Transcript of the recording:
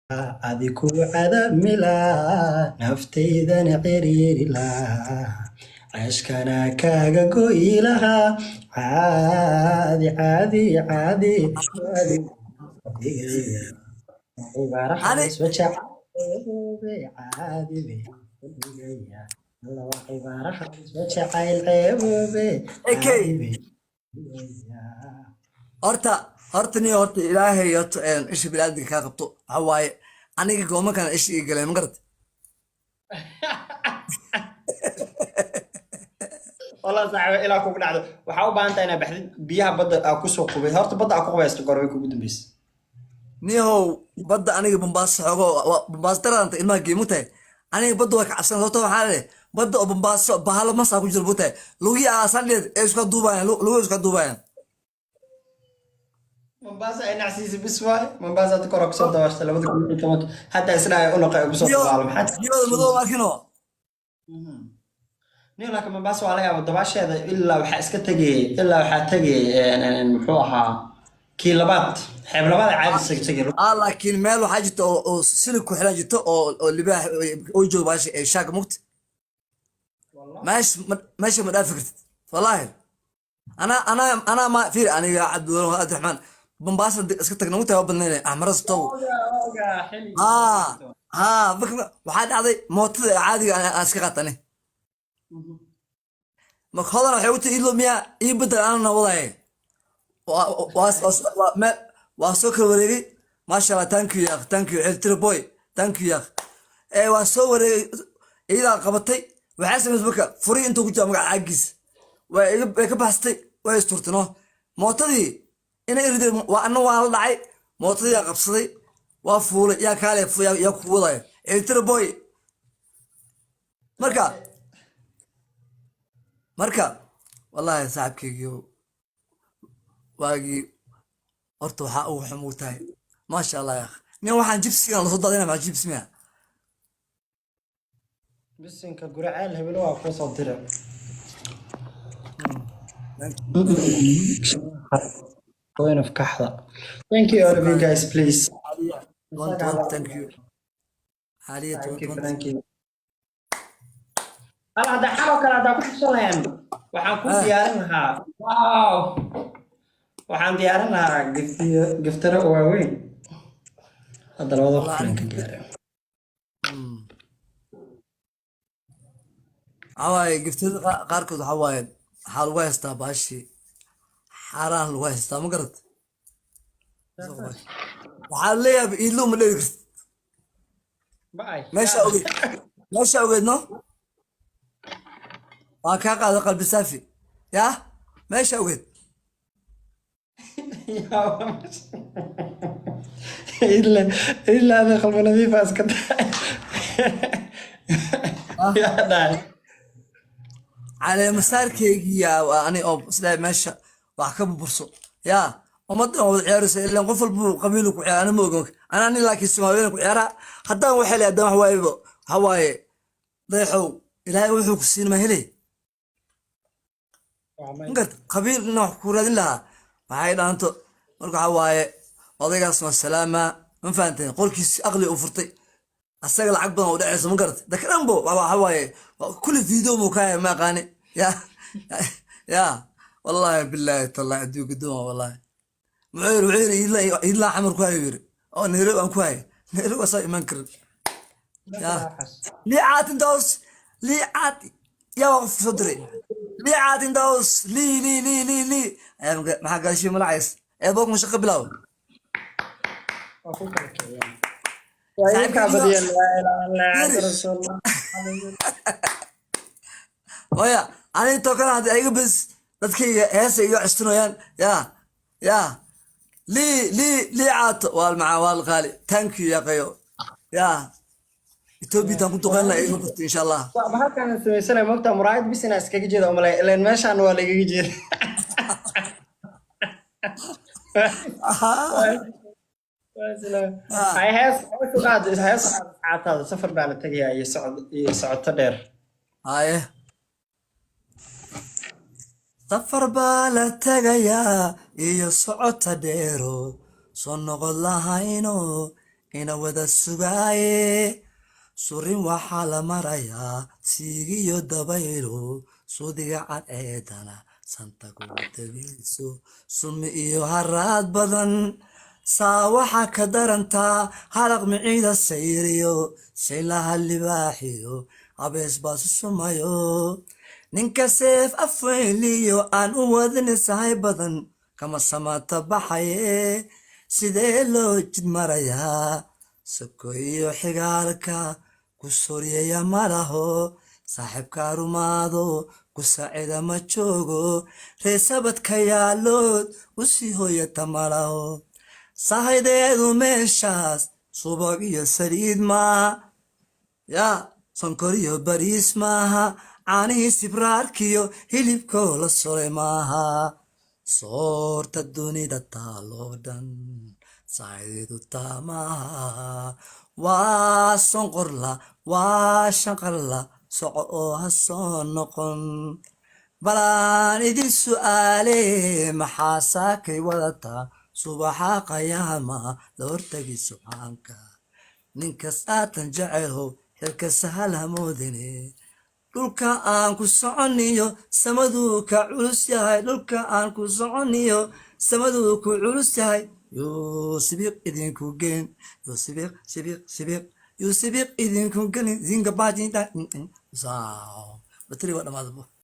adiku cadamila naftaydan ciriiri lahaa cashkana kaaga go'i lahaa caadi caadi caadi caadi ani cibaarahaas wajacaylceebobe caadi bay kudigaya allawa cibaarahaas wajacaylceebobe ekey caadi bay kudigaya horta ni horta ilaahay horta isha biniaadamka kaa qabto waxa waaye aniga goomankana isha ii galeen ma garad والله صعب إلى كوك نعدو وحاول بقى أنت أنا بحدد بيها بدأ أكو سوق قبي هرت بدأ أكو قبي استقرأ يكون بدن بيس niyahow badda aniga bambaas xoogo bambaas daranta ilmaha geemu tahay aniga badda waa kacabsan horta waxaa leh badda oo bambaaso bahalo masaa ku jira buu tahay lugii aasan dheed ee iska duubayaan lugu iska duubayaan ممبازة أنا عسيس بسوا ممبازة تكرر كسر دواشة لو بدك تقول كمان حتى إسرائيل أنا قاعد كسر niyo العالم حتى niyada madow arkino نيو لكن ممبازة عليها والدواشة هذا إلا وحاس كتجي إلا وحتجي محوها كيلوبات حبلبات عادي سكتجي laakiin meel waxaa jirta oo silig ku xiran jirto oo libaax oo joogo baashi shaaka mugti والله meesha ma dhaafi kartid wallaahi أنا ما في أنا عبد الله عبد الرحمن بمباسة اسكت نموت يا بني أحمر ستو أوجا حلي بك واحد عادي موت عادي أنا أسكت أنا ما خلاص حيوتي إلو ميا يبدل أنا والله ما واسوك وريجي ما شاء الله تانك يا أخ تانك يا بوي تانك يا أخ إيه واسو وريجي إذا قبضتي وحاسس مسبك فري أنتو كنت عاجز وكبحثتي ويستورتنو موتدي ina iride waa anna waa la dhacay mootadii qabsaday waa fuulay yaa kaale yaa ku waday eltro boy marka wallahi saaxibkeygiyo waagii horta waxaa ugu xumuu tahay maasha allah ya nin waxaan jibsigan lasoo daadina maa jibs miya بس إنك قرعان هبلوا فرصة درع وين في كحظة thank you all of you guys please thank you حاليا thank you thank you هذا حلو كلا هذا كل سلام وحنكون ديارنا واو وحن ديارنا قفتر وين هذا الوضع فين كجارة عواي قفتر قاركود عواي حال ويستا باشي حاران الويستا ما قرت waxaa leeyahay iilo ma leeyahay باي meesha ogeedno waa kaa qaada qalbi saafi yaa meesha ogeed إلا هذا قلب نظيف أسكت يا داي على مساركeygiya ani oo sida meesha wax ka burburso yaa ummadda oo ciyaaraysa ilaa qof walba qabiil ku ciyaar ma ogoon ana nin laakiin Soomaaliyeed ku ciyaara haddaan waxa leeyahay wax waaybo hawaaye deexow ilaahay wuxuu ku siin ma helay ngad qabiil nooc ku raadin lahaa waxay dhaanto marka hawaaye odaygaas ma salaama ma fahanteen qolkiis aqli u furtay asaga lacag badan oo dhacaysa ma garad dakranbo hawaaye kulli video mu kaay ma qaani يا والله بالله طلع ادوك دوما والله معير إلا حمر كواير او نيرو ان كواي نيرو وصاي منكر يا لي عاد دوس لي عاد يا وقف صدري لي عاد دوس لي ما قال شي ملعيس اي بوك مش قبلاو ويا أنا توكل هذا أيوة بس dadkayga heesa iyo custunayaan ya lii caato waalmaca waalqaali thank you ya qayo ya Ethiopia tan ku duqeyn la igu qabto insha Allah halkan sameysana moogta muraayad bisina iskaga jeeda umale ileen meeshan waa laga jeeda hay hees caatada safar baa la tagayaa iyo socodto dheer haye safar baa la tagayaa iyo socota dheero soo noqon lahayno ina wada sugaaye surin waxaa la marayaa siigiyo dabaylo suudiga cadceedana santa kugu tegayso sumi iyo haraad badan saa waxaa ka darantaa halaq miciida sayriyo shaylaha libaaxiyo abees baasu sumayo ninka seef afweyliyo aan u wadin sahay badan kama samaata baxaye sidee loo jid marayaa soko iyo xigaalka ku soryaya malaho saaxiibka rumaado ku saacida ma joogo reesabadka yaalood u sii hooyata malaho sahaydeedu meeshaas subag iyo saliid maaha yaa sonkor iyo bariis maaha caanihii sibraarkiyo hilibkoo la solay maaha soorta dunida taaloo dhan sahaydeedu taa maaha waa sonqorla waa shanqarla soco oo ha soo noqon balaan idin su'aale maxaa saakay wadataa subaxa qayaama la hortagi subxaanka ninkas aatan jecelow xilka sahal hamoodine dhulka aan ku soconiyo samaduu ka culus yahay dhulka aan ku soconiyo samaduu ku culus yahay yoo sibiiq idinku geen yoo sibiiq idinku gelin zinga baajinta bateri waa dhamaadabo